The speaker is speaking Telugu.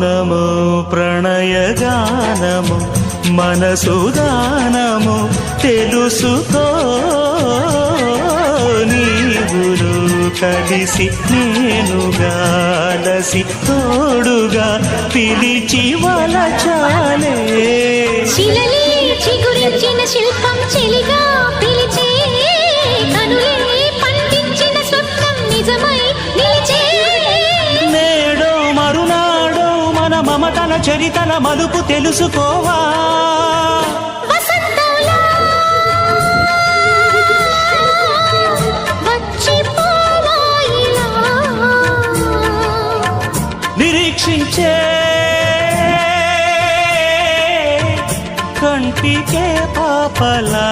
మౌనము ప్రణయగానము మనసుదానము తెలుసుకో నీవులు కలిసి నేనుగాలసి తోడుగా పిలిచి వలచాలే శిలలే చిగురించిన శిల్పం చెలిగా పిలిచే కనులే పండించిన స్వప్నం నిజమై నిలిచే నేడో మరునాడో మన మమతల చరితల మలుపు తెలుసుకోవా వసంతంలా వచ్చిపోవాయిలా నిరీక్షించే కంటికే పాపలా